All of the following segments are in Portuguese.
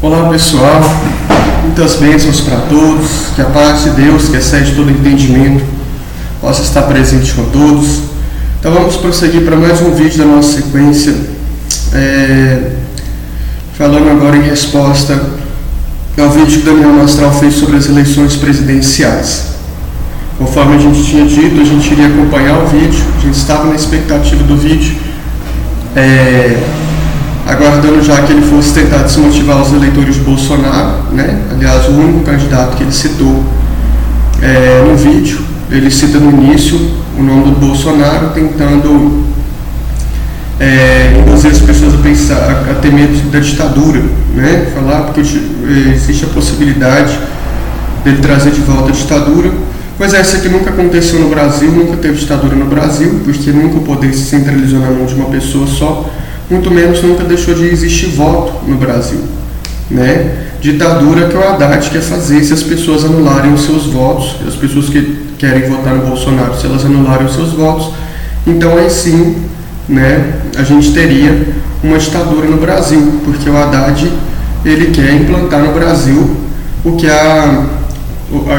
Olá pessoal, muitas bênçãos para todos, que a paz de Deus, que excede todo entendimento, possa estar presente com todos. Então vamos prosseguir para mais um vídeo da nossa sequência, falando agora em resposta ao vídeo que Daniel Mastral fez sobre as eleições presidenciais. Conforme a gente tinha dito, a gente iria acompanhar o vídeo, a gente estava na expectativa do vídeo, aguardando já que ele fosse tentar desmotivar os eleitores de Bolsonaro, né? Aliás, o único candidato que ele citou no vídeo, ele cita no início o nome do Bolsonaro, tentando induzir as pessoas a pensar, a ter medo da ditadura, né? Falar porque existe a possibilidade dele trazer de volta a ditadura, coisa essa que nunca aconteceu no Brasil, nunca teve ditadura no Brasil, porque nunca o poder se centralizou na mão de uma pessoa só, muito menos nunca deixou de existir voto no Brasil, né? Ditadura que o Haddad quer fazer se as pessoas anularem os seus votos, as pessoas que querem votar no Bolsonaro, se elas anularem os seus votos, então aí sim, né, a gente teria uma ditadura no Brasil, porque o Haddad, ele quer implantar no Brasil o que a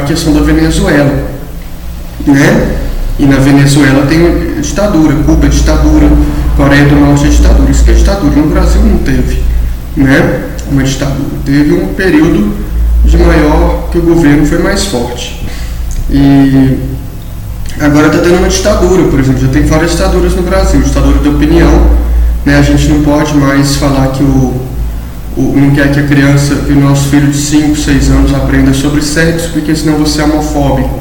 questão da Venezuela, né? E na Venezuela tem ditadura, Cuba é ditadura, Coreia do Norte é ditadura. Isso que é ditadura. No Brasil não teve, né, uma ditadura. Teve um período de maior que o governo foi mais forte. E agora está tendo uma ditadura, por exemplo. Já tem várias ditaduras no Brasil. Ditadura da opinião, né? A gente não pode mais falar que não quer que a criança, que o nosso filho de 5, 6 anos aprenda sobre sexo, porque senão você é homofóbico,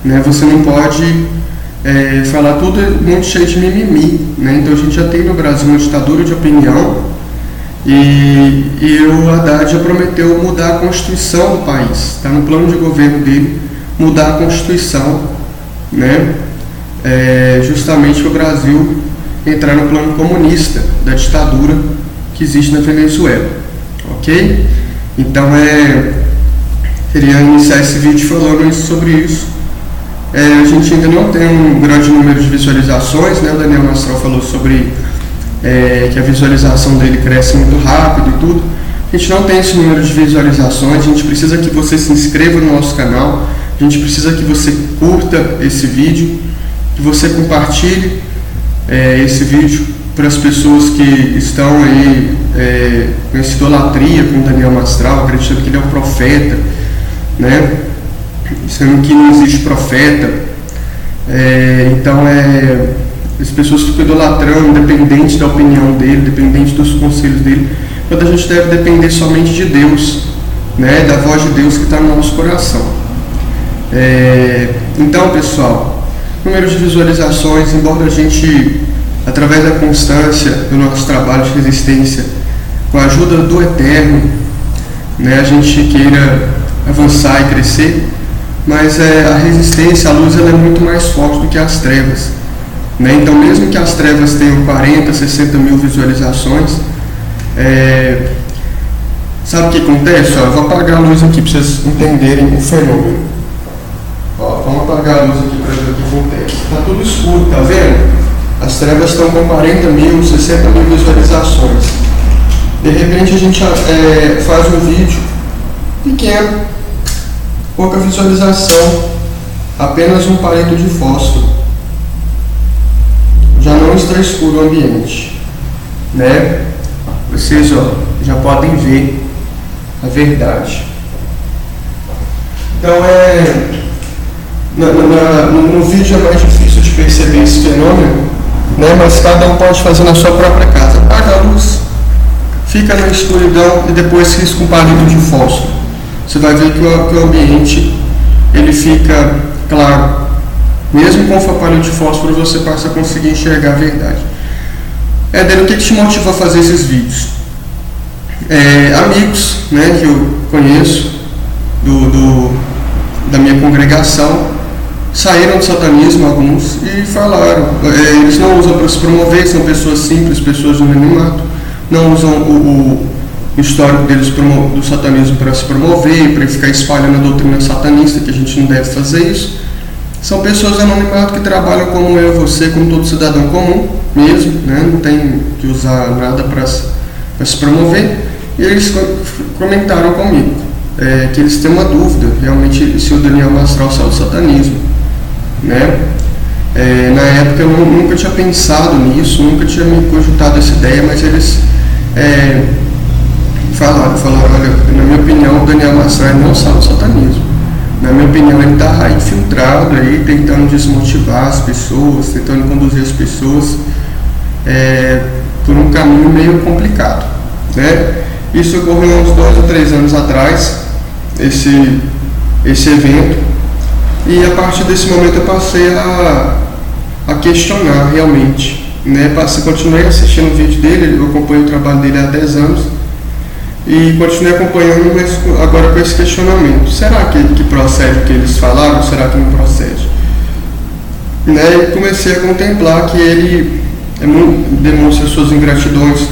né? Você não pode falar tudo muito cheio de mimimi, né? Então a gente já tem no Brasil uma ditadura de opinião e o Haddad já prometeu mudar a Constituição do país. Está no plano de governo dele mudar a Constituição, né? Justamente para o Brasil entrar no plano comunista da ditadura que existe na Venezuela, ok? Então queria iniciar esse vídeo falando sobre isso. A gente ainda não tem um grande número de visualizações, né? O Daniel Mastral falou sobre que a visualização dele cresce muito rápido e tudo. A gente não tem esse número de visualizações, a gente precisa que você se inscreva no nosso canal, a gente precisa que você curta esse vídeo, que você compartilhe esse vídeo para as pessoas que estão aí nessa idolatria com o Daniel Mastral, acreditando que ele é um profeta, né? Sendo que não existe profeta. Então as pessoas ficam idolatrando, independente da opinião dele, independente dos conselhos dele, quando a gente deve depender somente de Deus, né? Da voz de Deus que está no nosso coração. Então, pessoal, número de visualizações, embora a gente, através da constância do nosso trabalho de resistência, com a ajuda do Eterno, né, a gente queira avançar e crescer, mas a resistência, a luz, ela é muito mais forte do que as trevas, né? Então mesmo que as trevas tenham 40, 60 mil visualizações, sabe o que acontece? Eu vou apagar a luz aqui para vocês entenderem o fenômeno. Vamos apagar a luz aqui para ver o que acontece. Está tudo escuro, tá vendo? As trevas estão com 40 mil, 60 mil visualizações. De repente a gente faz um vídeo pequeno, pouca visualização, apenas um palito de fósforo. Já não está escuro o ambiente, né? Vocês já podem ver a verdade. Então no vídeo é mais difícil de perceber esse fenômeno, né? Mas cada um pode fazer na sua própria casa. Apaga a luz, fica na escuridão e depois risca um palito de fósforo. Você vai ver que o ambiente ele fica claro. Mesmo com o palito de fósforo você passa a conseguir enxergar a verdade. Dani, o que te motiva a fazer esses vídeos? Amigos, né, que eu conheço da minha congregação saíram do satanismo, alguns, e falaram, eles não usam para se promover, são pessoas simples, pessoas do anonimato, não usam o histórico deles do satanismo para se promover, para ficar espalhando a doutrina satanista, que a gente não deve fazer isso. São pessoas do anonimato que trabalham como eu, você, como todo cidadão comum mesmo, né? Não tem que usar nada para se promover. e eles comentaram comigo que eles têm uma dúvida realmente se o Daniel Mastral saiu do satanismo, né? Na época eu nunca tinha pensado nisso, nunca tinha me cogitado essa ideia, mas eles falaram, olha, na minha opinião o Daniel Mastral não saiu do satanismo. Na minha opinião ele está infiltrado aí, tentando desmotivar as pessoas, tentando conduzir as pessoas por um caminho meio complicado, né? Isso ocorreu uns 2 ou 3 anos atrás, esse evento, e a partir desse momento eu passei a questionar realmente, né? Continuei assistindo o vídeo dele, eu acompanho o trabalho dele há 10 anos, e continuei acompanhando, mas agora com esse questionamento: será que procede o que eles falaram, ou será que não procede? Né? E comecei a contemplar que ele demonstra suas ingratidões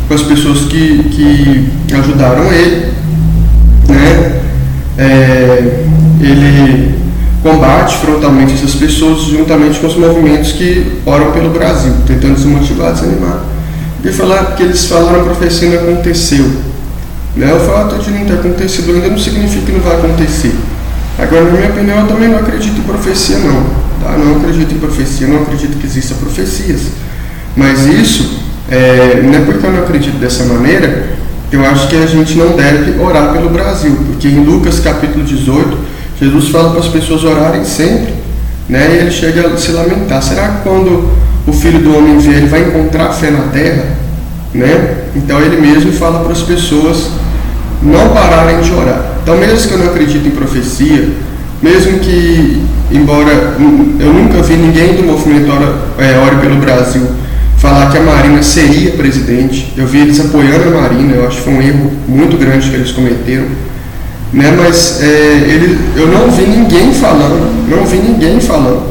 com as pessoas que ajudaram ele, né? Ele combate frontalmente essas pessoas juntamente com os movimentos que oram pelo Brasil, tentando desmotivar, desanimar. E falar que eles falaram, a profecia não aconteceu, né? O fato de não ter acontecido ainda não significa que não vai acontecer. Agora, na minha opinião, eu também não acredito em profecia, não, tá? Não acredito em profecia, não acredito que existam profecias. Mas isso, não é porque eu não acredito dessa maneira, eu acho que a gente não deve orar pelo Brasil, porque em Lucas capítulo 18, Jesus fala para as pessoas orarem sempre, né? E ele chega a se lamentar: será que quando o Filho do Homem vier, ele vai encontrar fé na terra? Né? Então ele mesmo fala para as pessoas não pararem de orar. Então, mesmo que eu não acredite em profecia, mesmo que, embora eu nunca vi ninguém do movimento Ore pelo Brasil falar que a Marina seria presidente, eu vi eles apoiando a Marina, eu acho que foi um erro muito grande que eles cometeram, né? Mas eu não vi ninguém falando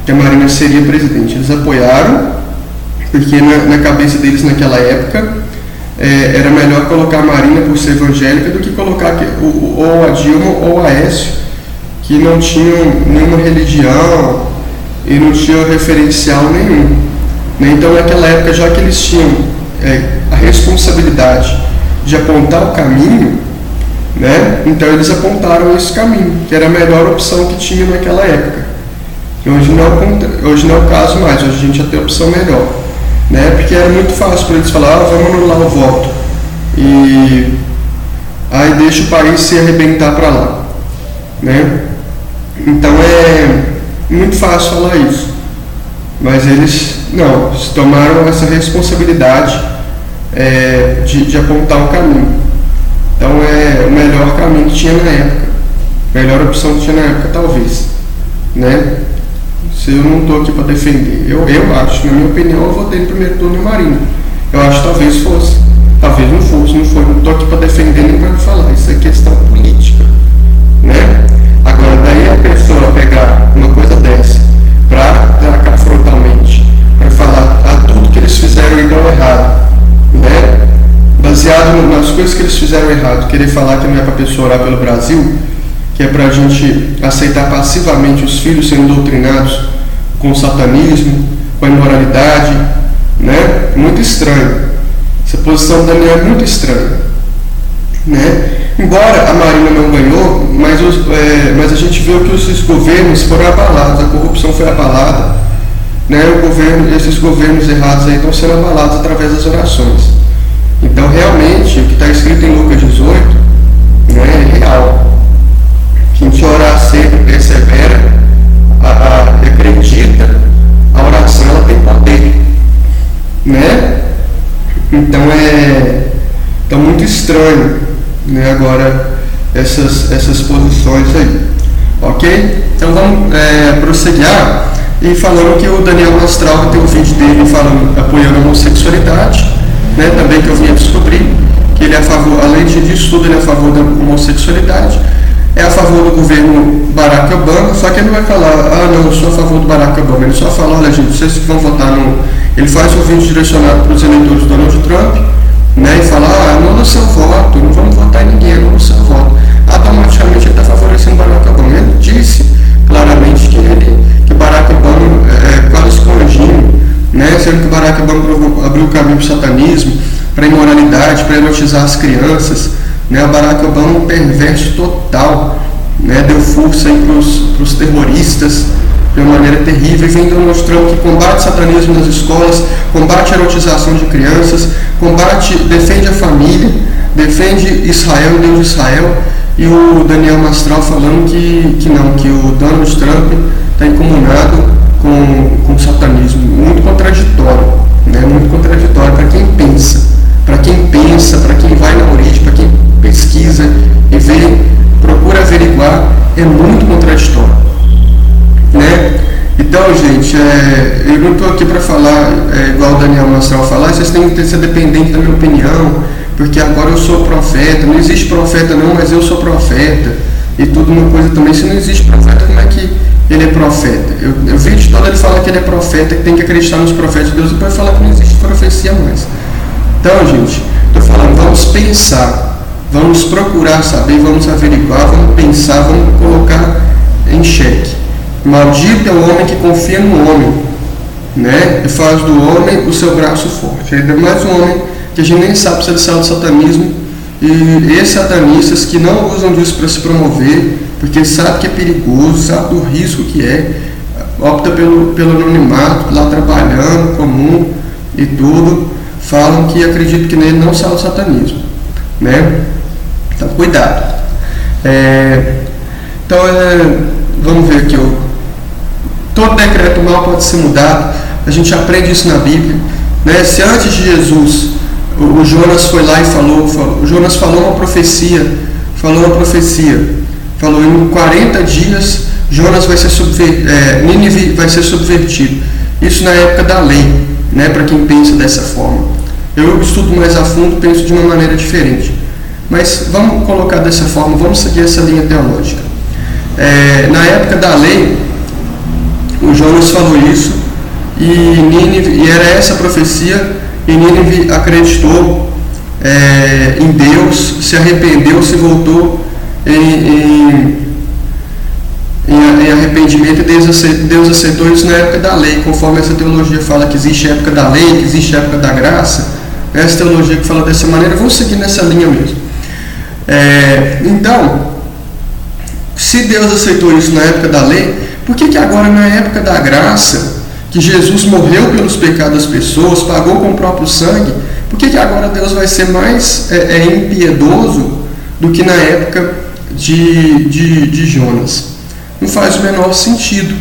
que a Marina seria presidente. Eles apoiaram porque na cabeça deles naquela época era melhor colocar a Marina por ser evangélica do que colocar ou a Dilma ou a Aécio, que não tinham nenhuma religião e não tinham referencial nenhum. Então, naquela época, já que eles tinham a responsabilidade de apontar o caminho, né? Então eles apontaram esse caminho, que era a melhor opção que tinha naquela época. Hoje não é o caso mais, hoje a gente já tem opção melhor, né? Porque era muito fácil para eles falar: vamos anular o voto e aí deixa o país se arrebentar para lá, né? Então é muito fácil falar isso, mas eles tomaram essa responsabilidade de apontar o caminho. Então é o melhor caminho que tinha na época, melhor opção que tinha na época, talvez, né? Se eu não estou aqui para defender, eu acho, na minha opinião, eu votei no primeiro turno em Marina. Eu acho que talvez fosse, talvez não fosse, não foi, não estou aqui para defender nem para falar, isso é questão política, né? Agora, daí a pessoa pegar uma coisa dessa para atacar frontalmente, para falar tudo que eles fizeram e deu errado, né? Baseado nas coisas que eles fizeram errado, querer falar que não é para a pessoa orar pelo Brasil, que é para a gente aceitar passivamente os filhos sendo doutrinados com o satanismo, com a imoralidade, né? Muito estranho. Essa posição do Daniel é muito estranha, né? Embora a Marina não ganhou, mas a gente viu que esses governos foram abalados, a corrupção foi abalada, né? Esses governos errados aí estão sendo abalados através das orações. Então, realmente, o que está escrito em Lucas 18, né, é real. Que a gente orar sempre, persevera, acredita, a oração ela tem poder, né? Então tá muito estranho, né, agora essas posições aí, ok? Então vamos prosseguir e falando que o Daniel Mastral tem um vídeo dele falando, apoiando a homossexualidade, né? Também que eu vim a descobrir que ele é a favor, além disso tudo, ele é a favor da homossexualidade, é a favor do governo Barack Obama, só que ele não vai falar: não, eu sou a favor do Barack Obama. Ele só fala: olha, gente, vocês que vão votar no... Ele faz um vídeo direcionado para os eleitores do Donald Trump, né, e fala: anula o seu voto, não vamos votar em ninguém, anula o seu voto. Automaticamente ele está favorecendo Barack Obama. Ele disse claramente que Barack Obama quase escondinho, né, sendo que Barack Obama abriu o caminho para o satanismo, para a imoralidade, para a erotizar as crianças, né? O Barack Obama é um perverso total, né? Deu força para os terroristas de uma maneira terrível, e vem Donald Trump que combate o satanismo nas escolas, combate a erotização de crianças, defende a família, defende Israel, Deus de Israel, e o Daniel Mastral falando que o Donald Trump está incomunado com o satanismo. Muito contraditório, né? Muito contraditório para quem pensa, para quem vai na origem, para quem pesquisa e procura averiguar, é muito contraditório, né? Então, gente, eu não estou aqui para falar igual o Daniel Mastral falar, vocês têm que ser dependentes da minha opinião, porque agora eu sou profeta. Não existe profeta não, mas eu sou profeta, e tudo uma coisa também. Se não existe profeta, como é que ele é profeta? Eu vi de todo ele fala que ele é profeta, que tem que acreditar nos profetas de Deus, e depois falar que não existe profecia mais. Então, gente, estou falando, vamos pensar, vamos procurar saber, vamos averiguar, vamos pensar, vamos colocar em xeque. Maldito é o homem que confia no homem, né? E faz do homem o seu braço forte. Ainda mais um homem que a gente nem sabe se ele saiu do satanismo, e esses satanistas que não usam disso para se promover, porque sabe que é perigoso, sabe do risco que opta pelo anonimato, lá trabalhando, comum e tudo, falam que acreditam que nele não saiu do satanismo, né? Então, cuidado. Vamos ver aqui, todo decreto mal pode ser mudado, a gente aprende isso na Bíblia, né? Se antes de Jesus o Jonas foi lá e o Jonas falou uma profecia, falou em 40 dias Jonas vai ser Nínive vai ser subvertido. Isso na época da lei, né? Para quem pensa dessa forma. Eu estudo mais a fundo, penso de uma maneira diferente, mas vamos colocar dessa forma, vamos seguir essa linha teológica. Na época da lei, o Jonas falou isso, e era essa profecia, e Nínive acreditou em Deus, se arrependeu, se voltou em arrependimento, e Deus aceitou isso na época da lei, conforme essa teologia fala que existe a época da lei, que existe a época da graça. Essa teologia que fala dessa maneira, vamos seguir nessa linha mesmo. Então, se Deus aceitou isso na época da lei, por que agora na época da graça, que Jesus morreu pelos pecados das pessoas, pagou com o próprio sangue, por que agora Deus vai ser mais impiedoso do que na época de Jonas? Não faz o menor sentido,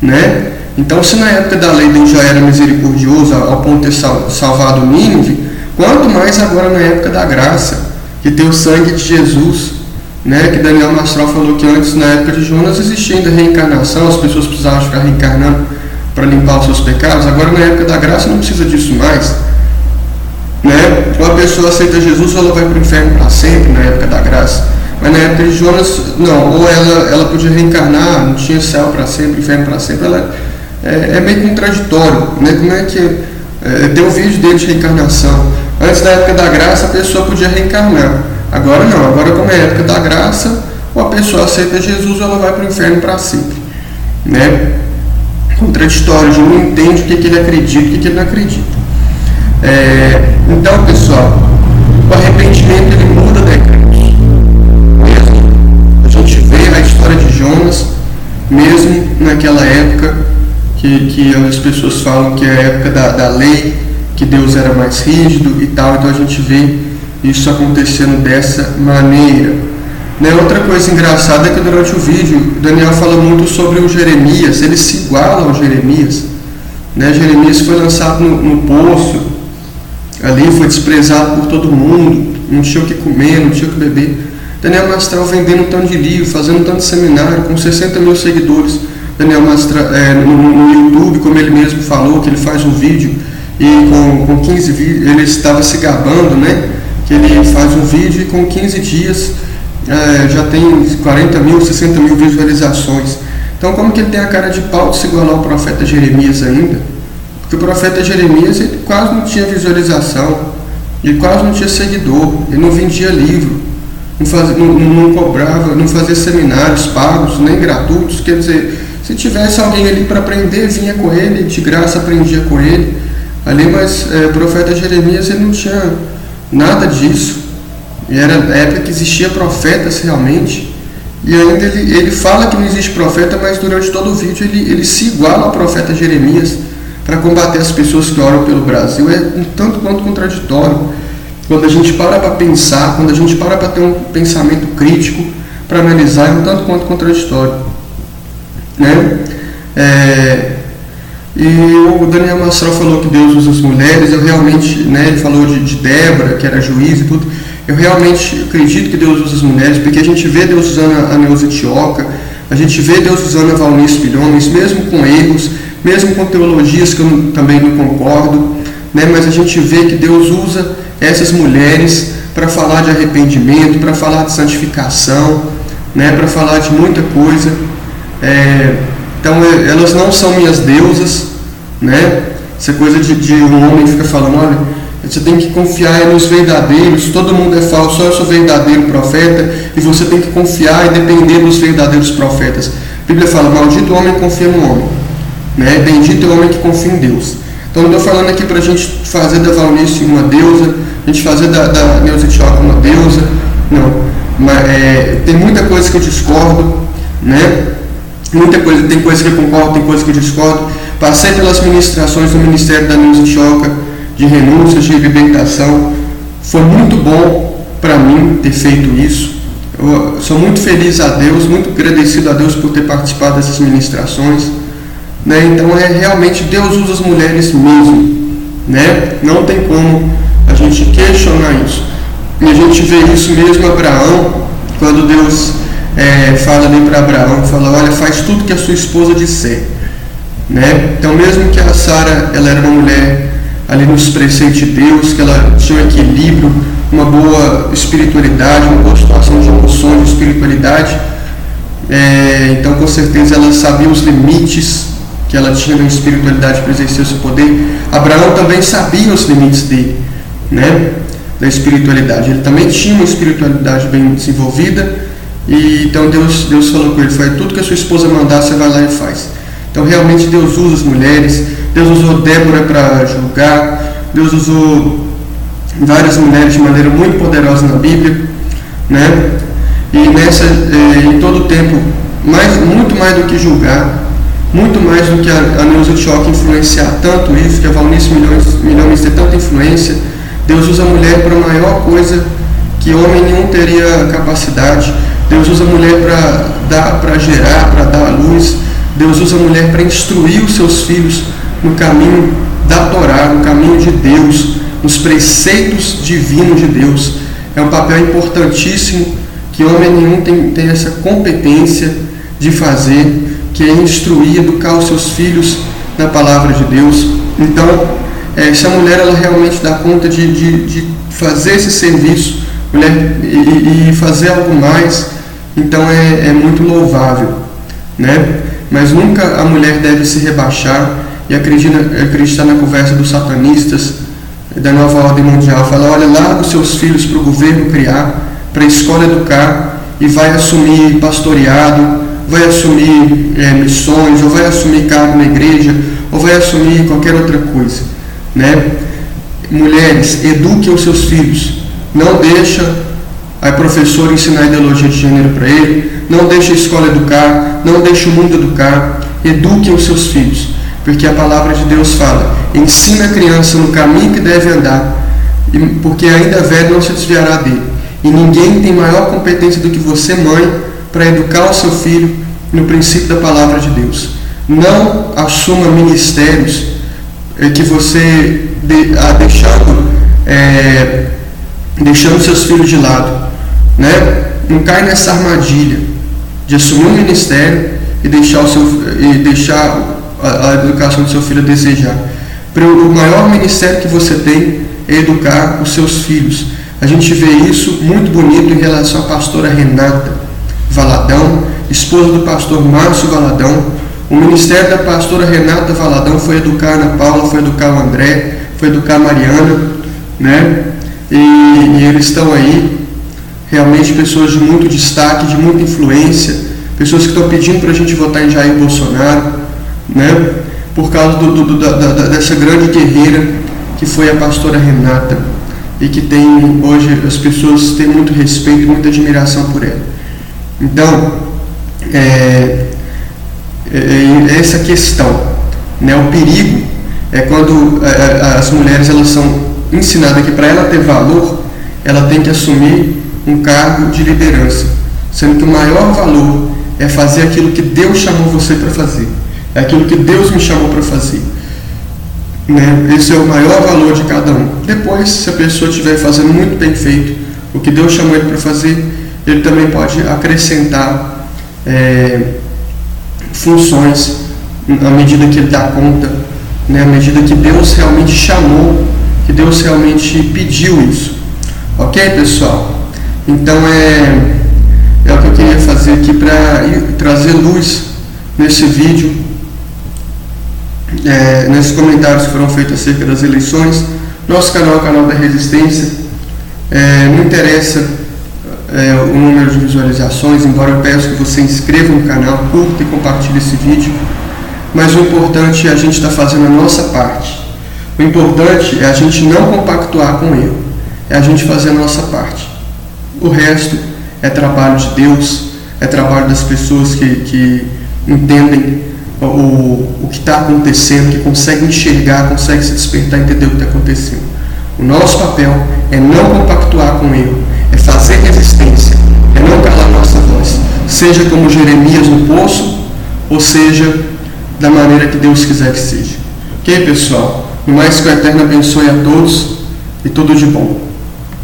né? Então, se na época da lei Deus já era misericordioso ao ponto de ter salvado Nínive, quanto mais agora na época da graça, que tem o sangue de Jesus, né? Que Daniel Mastral falou que antes, na época de Jonas, existia ainda reencarnação, as pessoas precisavam ficar reencarnando para limpar os seus pecados. Agora, na época da graça, não precisa disso mais, né? Ou a pessoa aceita Jesus, ou ela vai para o inferno para sempre, na época da graça. Mas na época de Jonas, não, ou ela podia reencarnar, não tinha céu para sempre, inferno para sempre. É meio contraditório, né? Como é que tem um vídeo dele de reencarnação. Antes da época da graça, a pessoa podia reencarnar. Agora não, agora como é a época da graça, ou a pessoa aceita Jesus, ou ela vai para o inferno para sempre, né? Contraditório, a gente não entende o que ele acredita e o que ele não acredita. Então, pessoal, o arrependimento ele muda decretos. Mesmo a gente vê a história de Jonas, mesmo naquela época que as pessoas falam que é a época da lei, que Deus era mais rígido e tal, então a gente vê isso acontecendo dessa maneira. Né? Outra coisa engraçada é que durante o vídeo Daniel fala muito sobre o Jeremias, ele se iguala ao Jeremias, né? Jeremias foi lançado no poço, ali foi desprezado por todo mundo, não tinha o que comer, não tinha o que beber. Daniel Mastral vendendo um tanto de livro, fazendo um tanto de seminário, com 60 mil seguidores. Daniel Mastral no YouTube, como ele mesmo falou, que ele faz um vídeo e com 15 vídeos, ele estava se gabando, né? Que ele faz um vídeo e com 15 dias já tem 40 mil, 60 mil visualizações. Então, como que ele tem a cara de pau de se igualar ao profeta Jeremias ainda? Porque o profeta Jeremias ele quase não tinha visualização, ele quase não tinha seguidor, ele não vendia livro, não cobrava, não fazia seminários pagos, nem gratuitos. Quer dizer, se tivesse alguém ali para aprender, vinha com ele, de graça aprendia com ele ali, mas o profeta Jeremias ele nada disso. E era a época que existia profetas realmente, e ainda ele fala que não existe profeta, mas durante todo o vídeo ele se iguala ao profeta Jeremias para combater as pessoas que oram pelo Brasil. É um tanto quanto contraditório quando a gente para pensar, quando a gente para ter um pensamento crítico para analisar, é um tanto quanto contraditório, né? E o Daniel Mastral falou que Deus usa as mulheres. Eu realmente, né, ele falou de Débora, que era juiz e tudo. Eu realmente acredito que Deus usa as mulheres, porque a gente vê Deus usando a Neuza Tioca, a gente vê Deus usando a Valnice Pilhomes, mesmo com erros, mesmo com teologias que eu também não concordo, né, mas a gente vê que Deus usa essas mulheres para falar de arrependimento, para falar de santificação, né, para falar de muita coisa. Então elas não são minhas deusas, né? Essa coisa de um homem fica falando, olha, você tem que confiar nos verdadeiros, todo mundo é falso, só eu sou verdadeiro profeta, e você tem que confiar e depender dos verdadeiros profetas. A Bíblia fala, maldito o homem que confia no homem, né? Bendito é o homem que confia em Deus. Então não estou falando aqui para a gente fazer da Valnice uma deusa, a gente fazer da Neuza Tioca uma deusa, não. Mas, tem muita coisa que eu discordo, né? Tem coisa que eu concordo, tem coisa que eu discordo. Passei pelas ministrações do Ministério da Neuza Tioca, de renúncias, de libertação. Foi muito bom para mim ter feito isso. Eu sou muito feliz a Deus, muito agradecido a Deus por ter participado dessas ministrações, né? Então realmente Deus usa as mulheres mesmo, né? Não tem como a gente questionar isso. E a gente vê isso mesmo em Abraão, quando Deus fala ali para Abraão, fala, olha, faz tudo que a sua esposa disser, né? Então mesmo que a Sara, ela era uma mulher ali nos preceitos de Deus, que ela tinha um equilíbrio, uma boa espiritualidade, uma boa situação de emoções, de espiritualidade, então com certeza ela sabia os limites que ela tinha na espiritualidade para exercer o seu poder. Abraão também sabia os limites dele, né, da espiritualidade. Ele também tinha uma espiritualidade bem desenvolvida. E então Deus falou com ele, faz tudo que a sua esposa mandar, você vai lá e faz. Então realmente Deus usa as mulheres. Deus usou Débora para julgar, Deus usou várias mulheres de maneira muito poderosa na Bíblia, né? E em todo o tempo, muito mais do que julgar, muito mais do que a Neuza Tioca influenciar tanto isso, que a Valnice Milhomes ter tanta influência, Deus usa a mulher para a maior coisa que homem nenhum teria capacidade. Deus usa a mulher para gerar, para dar à luz. Deus usa a mulher para instruir os seus filhos no caminho da Torá, no caminho de Deus, nos preceitos divinos de Deus. É um papel importantíssimo que homem nenhum tem essa competência de fazer, que é instruir, educar os seus filhos na palavra de Deus. Então, se a mulher ela realmente dá conta de fazer esse serviço, e fazer algo mais, então é muito louvável, né? Mas nunca a mulher deve se rebaixar e acreditar na conversa dos satanistas da nova ordem mundial. Fala, olha, larga os seus filhos para o governo criar, para a escola educar, e vai assumir pastoreado, vai assumir missões, ou vai assumir cargo na igreja, ou vai assumir qualquer outra coisa, né? Mulheres, eduquem os seus filhos. Não deixa a professora ensinar ideologia de gênero para ele, não deixa a escola educar, não deixa o mundo educar. Eduquem os seus filhos, porque a palavra de Deus fala, ensina a criança no caminho que deve andar, porque ainda velho não se desviará dele. E ninguém tem maior competência do que você, mãe, para educar o seu filho no princípio da palavra de Deus. Não assuma ministérios que você deixando seus filhos de lado, né? Não cai nessa armadilha de assumir um ministério e deixar a educação do seu filho a desejar. O maior ministério que você tem é educar os seus filhos. A gente vê isso muito bonito em relação à pastora Renata Valadão, esposa do pastor Márcio Valadão. O ministério da pastora Renata Valadão foi educar a Ana Paula, foi educar o André, foi educar a Mariana, né? E eles estão aí, realmente pessoas de muito destaque, de muita influência, pessoas que estão pedindo para a gente votar em Jair Bolsonaro, né? Por causa dessa grande guerreira que foi a pastora Renata. e que tem, hoje as pessoas têm muito respeito, muita admiração por ela. Então, essa questão, né? O perigo é quando as mulheres elas são ensinadas que para ela ter valor, ela tem que assumir um cargo de liderança, sendo que o maior valor é fazer aquilo que Deus chamou você para fazer, é aquilo que Deus me chamou para fazer, né? Esse é o maior valor de cada um. Depois, se a pessoa estiver fazendo muito bem feito o que Deus chamou ele para fazer, ele também pode acrescentar funções à medida que ele dá conta, né? À medida que Deus realmente chamou, que Deus realmente pediu isso. Ok, pessoal? Então é o que eu queria fazer aqui para trazer luz nesse vídeo, nesses comentários que foram feitos acerca das eleições. Nosso canal é o canal da Resistência. Não interessa o número de visualizações, embora eu peço que você inscreva no canal, curta e compartilhe esse vídeo, mas o importante é a gente estar fazendo a nossa parte. O importante é a gente não compactuar com ele, é a gente fazer a nossa parte. O resto é trabalho de Deus, é trabalho das pessoas que entendem o que está acontecendo, que conseguem enxergar, conseguem se despertar e entender o que está acontecendo. O nosso papel é não compactuar com ele, é fazer resistência, é não calar nossa voz, seja como Jeremias no poço, ou seja da maneira que Deus quiser que seja. Ok, pessoal? No mais, que o Eterno abençoe a todos e tudo de bom.